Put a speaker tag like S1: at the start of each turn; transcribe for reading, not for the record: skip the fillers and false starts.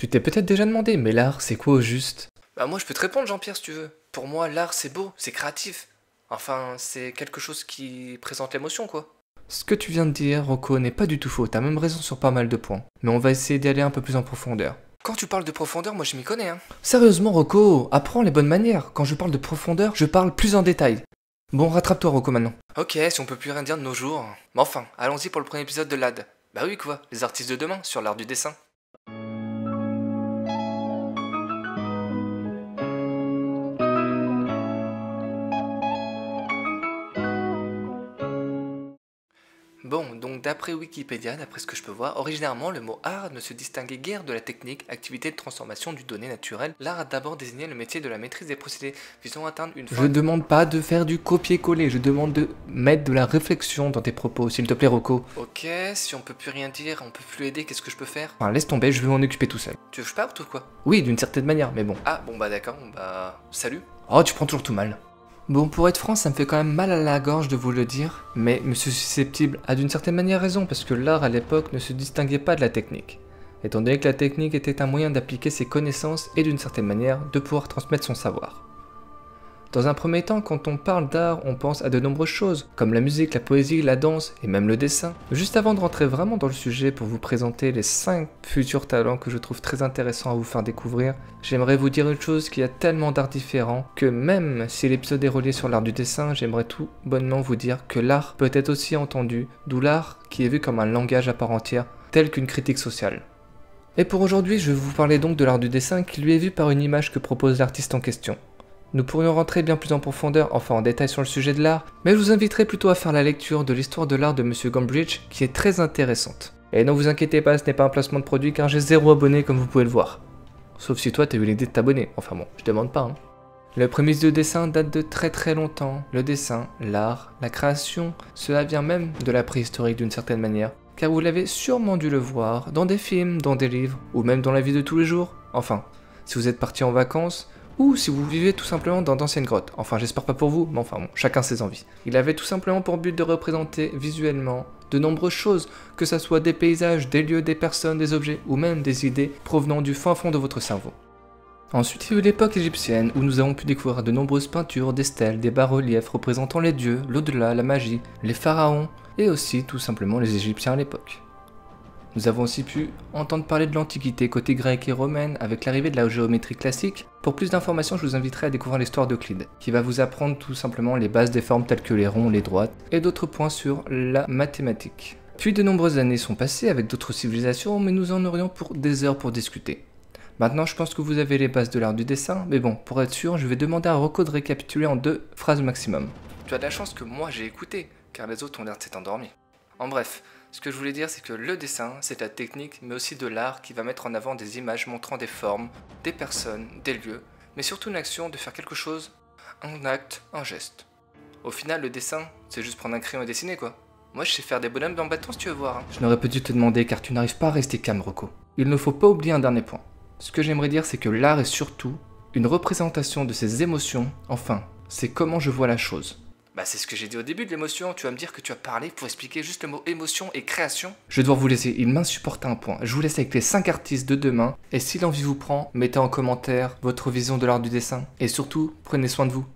S1: Tu t'es peut-être déjà demandé, mais l'art, c'est quoi au juste?
S2: Bah moi je peux te répondre Jean-Pierre si tu veux. Pour moi l'art c'est beau, c'est créatif. Enfin c'est quelque chose qui présente l'émotion quoi.
S1: Ce que tu viens de dire, Rocco, n'est pas du tout faux, t'as même raison sur pas mal de points. Mais on va essayer d'y aller un peu plus en profondeur.
S2: Quand tu parles de profondeur, moi je m'y connais hein.
S1: Sérieusement, Rocco, apprends les bonnes manières. Quand je parle de profondeur, je parle plus en détail. Bon, rattrape-toi, Rocco, maintenant.
S2: Ok, si on peut plus rien dire de nos jours. Mais enfin, allons-y pour le premier épisode de l'AD. Bah oui quoi, les artistes de demain sur l'art du dessin. Bon, donc d'après Wikipédia, d'après ce que je peux voir, originairement le mot art ne se distinguait guère de la technique, activité de transformation du donné naturel. L'art a d'abord désigné le métier de la maîtrise des procédés visant à atteindre une
S1: Je
S2: fin...
S1: demande pas de faire du copier-coller, je demande de mettre de la réflexion dans tes propos, s'il te plaît, Rocco.
S2: Ok, si on peut plus rien dire, on peut plus aider, qu'est-ce que je peux faire?
S1: Enfin, laisse tomber, je vais m'en occuper tout seul.
S2: Tu veux que je parte ou quoi?
S1: Oui, d'une certaine manière, mais bon.
S2: Ah bon bah d'accord, bah salut.
S1: Oh, tu prends toujours tout mal. Bon, pour être franc, ça me fait quand même mal à la gorge de vous le dire, mais Monsieur Susceptible a d'une certaine manière raison, parce que l'art à l'époque ne se distinguait pas de la technique. Étant donné que la technique était un moyen d'appliquer ses connaissances et d'une certaine manière de pouvoir transmettre son savoir. Dans un premier temps, quand on parle d'art, on pense à de nombreuses choses, comme la musique, la poésie, la danse et même le dessin. Juste avant de rentrer vraiment dans le sujet pour vous présenter les 5 futurs talents que je trouve très intéressants à vous faire découvrir, j'aimerais vous dire une chose qu'il y a tellement d'arts différents que même si l'épisode est relié sur l'art du dessin, j'aimerais tout bonnement vous dire que l'art peut être aussi entendu, d'où l'art qui est vu comme un langage à part entière, tel qu'une critique sociale. Et pour aujourd'hui, je vais vous parler donc de l'art du dessin qui lui est vu par une image que propose l'artiste en question. Nous pourrions rentrer bien plus en profondeur, enfin en détail sur le sujet de l'art, mais je vous inviterai plutôt à faire la lecture de l'histoire de l'art de Monsieur Gombrich, qui est très intéressante. Et ne vous inquiétez pas, ce n'est pas un placement de produit car j'ai 0 abonnés comme vous pouvez le voir. Sauf si toi t'as eu l'idée de t'abonner, enfin bon, je demande pas hein. Le prémisse de dessin date de très longtemps. Le dessin, l'art, la création, cela vient même de la préhistorique d'une certaine manière, car vous l'avez sûrement dû le voir dans des films, dans des livres, ou même dans la vie de tous les jours. Enfin, si vous êtes parti en vacances, ou si vous vivez tout simplement dans d'anciennes grottes. Enfin, j'espère pas pour vous, mais enfin bon, chacun ses envies. Il avait tout simplement pour but de représenter visuellement de nombreuses choses, que ça soit des paysages, des lieux, des personnes, des objets, ou même des idées provenant du fin fond de votre cerveau. Ensuite, il y a eu l'époque égyptienne, où nous avons pu découvrir de nombreuses peintures, des stèles, des bas-reliefs représentant les dieux, l'au-delà, la magie, les pharaons, et aussi tout simplement les Égyptiens à l'époque. Nous avons aussi pu entendre parler de l'Antiquité côté grecque et romaine avec l'arrivée de la géométrie classique. Pour plus d'informations, je vous inviterai à découvrir l'histoire d'Euclide, qui va vous apprendre tout simplement les bases des formes telles que les ronds, les droites, et d'autres points sur la mathématique. Puis de nombreuses années sont passées avec d'autres civilisations, mais nous en aurions pour des heures pour discuter. Maintenant, je pense que vous avez les bases de l'art du dessin, mais bon, pour être sûr, je vais demander à Rocco de récapituler en 2 phrases maximum.
S2: Tu as de la chance que moi j'ai écouté, car les autres ont l'air de s'être endormis. En bref, ce que je voulais dire c'est que le dessin, c'est la technique, mais aussi de l'art qui va mettre en avant des images montrant des formes, des personnes, des lieux, mais surtout une action de faire quelque chose, un acte, un geste. Au final, le dessin, c'est juste prendre un crayon et dessiner quoi. Moi je sais faire des bonhommes dans le bâton si tu veux voir. Hein.
S1: Je n'aurais pas dû te demander car tu n'arrives pas à rester calme, Rocco. Il ne faut pas oublier un dernier point. Ce que j'aimerais dire c'est que l'art est surtout une représentation de ses émotions, enfin, c'est comment je vois la chose.
S2: Bah c'est ce que j'ai dit au début de l'émotion, tu vas me dire que tu as parlé pour expliquer juste le mot émotion et création.
S1: Je vais devoir vous laisser, il m'insupporte à un point. Je vous laisse avec les 5 artistes de demain, et si l'envie vous prend, mettez en commentaire votre vision de l'art du dessin, et surtout, prenez soin de vous.